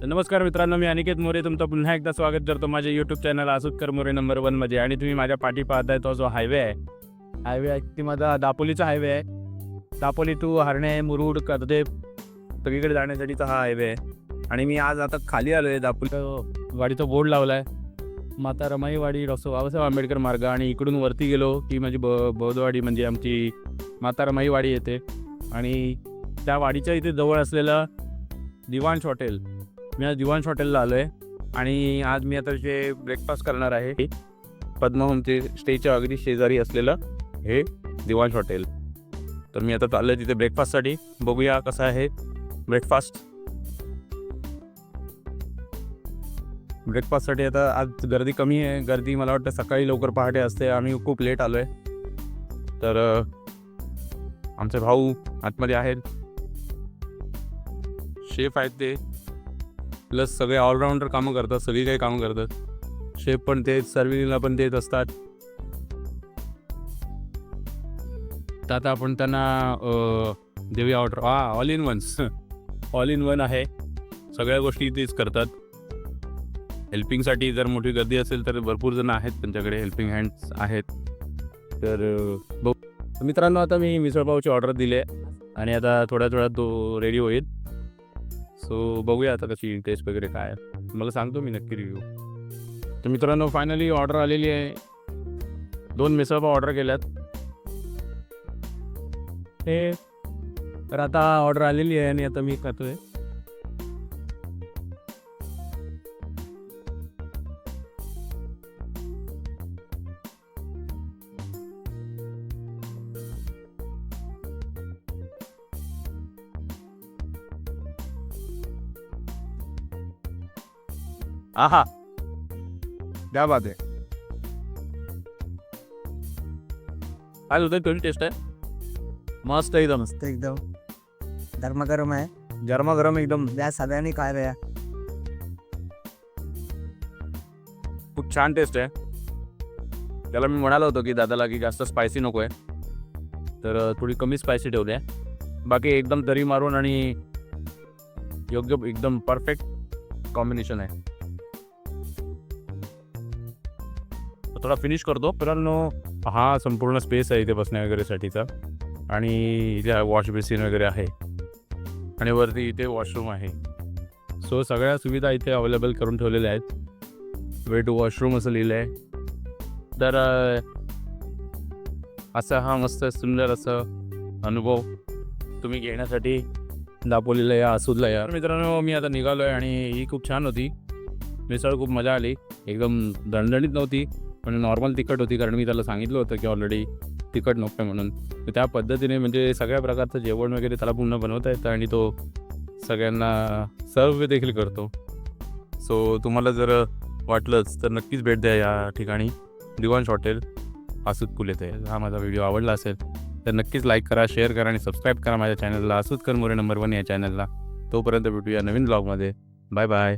नमस्कार मित्रांनो, मी अनिकेत मोरे तुमचं पुन्हा एकदा स्वागत करतो माझ्या यूट्यूब चॅनल असूदकर मोरे नंबर 1मध्ये. आणि तुम्ही माझ्या पाठी पाहताय तो जो हायवे आहे ती माझा दापोलीचा हायवे आहे. दापोली टू हरणे, मुरुड, कर्दे सगळीकडे जाण्यासाठीचा हा हायवे आहे. आणि मी आज आता खाली आलो आहे. दापोली वाडीचा बोर्ड लावला आहे, माता रमाई वाडी, डॉक्टर बाबासाहेब आंबेडकर मार्ग. आणि इकडून वरती गेलो की माझी बौद्धवाडी म्हणजे आमची माता रमाई वाडी येते. आणि त्या वाडीच्या इथे जवळ असलेलं दिवांश हॉटेल, मी आज दिवांश हॉटेलला आलो आहे. आणि आज मी आता जे ब्रेकफास्ट करणार आहे पद्महंते स्टेच्या अगदी शेजारी असलेलं हे दिवांश हॉटेल. तर मी आता चाललो आहे तिथे ब्रेकफास्टसाठी. बघूया कसं आहे ब्रेकफास्टसाठी. आता आज गर्दी कमी आहे. गर्दी मला वाटतं सकाळी लवकर पहाटे असते. आम्ही खूप लेट आलो आहे. तर आमचे भाऊ आतमध्ये आहेत, शेफ आहेत ते, प्लस सगळे ऑलराऊंडर कामं करतात, सगळी काही कामं करतात. शेफ पण तेच, सर्व्हिंगला पण तेच असतात. तर आता आपण त्यांना देऊया ऑर्डर. ऑल इन वन आहे, सगळ्या गोष्टी तेच करतात. हेल्पिंगसाठी जर मोठी गर्दी असेल तर भरपूर जण आहेत त्यांच्याकडे, हेल्पिंग हँड्स आहेत. तर मित्रांनो, आता मी मिसळपावची ऑर्डर दिली आहे आणि आता थोड्या तो रेडी होईल. सो बघूया आता कशी टेस्ट वगैरे काय आहे, मला सांगतो मी नक्की रिव्ह्यू. तर मित्रांनो, फायनली ऑर्डर आलेली आहे. 2 मिसळपाव ऑर्डर केल्यात हे. तर आता ऑर्डर आलेली आहे आणि आता मी खातोय. आहा, क्या बात आहे. काय होतं, कशी टेस्ट आहे? मस्त एकदम. मस्त एकदम गरमागरम आहे, गरमागरम एकदम. या सगळ्यांनी काय रे, खूप छान टेस्ट आहे. त्याला मी म्हणालो होतो की दादाला की जास्त स्पायसी नको आहे, तर थोडी कमी स्पायसी ठेवली आहे. बाकी एकदम तरी मारून आणि योग्य एकदम परफेक्ट कॉम्बिनेशन आहे. थोडा फिनिश करतो. मित्रांनो, हा संपूर्ण स्पेस आहे इथे बसण्या वगैरेसाठीचा. आणि इथे वॉश बेसिन वगैरे आहे आणि वरती इथे वॉशरूम आहे. सो सगळ्या सुविधा इथे अवेलेबल करून ठेवलेल्या आहेत. वे टू वॉशरूम असं लिहिलं आहे. तर असा हा मस्त सुंदर असं अनुभव तुम्ही घेण्यासाठी दापोलीला या, असूदला या. मित्रांनो, मी आता निघालो आहे आणि ही खूप छान होती मिसळ. खूप मजा आली. एकदम दणदणीत नव्हती पण नॉर्मल तिखट होती, कारण मी त्याला सांगितलं होतं की ऑलरेडी तिखट नको आहे म्हणून. तर त्या पद्धतीने म्हणजे सगळ्या प्रकारचं जेवण वगैरे त्याला पूर्ण बनवता येतं आणि तो सगळ्यांना सर्व देखील करतो. सो तुम्हाला जर वाटलंच तर नक्कीच भेट द्या या ठिकाणी, दिवांश हॉटेल, असूद पुलेत आहे. हा माझा व्हिडिओ आवडला असेल तर नक्कीच लाईक करा, शेअर करा आणि सबस्क्राईब करा माझ्या चॅनलला, असूदकर मोरे नंबर 1 या चॅनलला. तोपर्यंत भेटूया नवीन ब्लॉगमध्ये. Bye bye.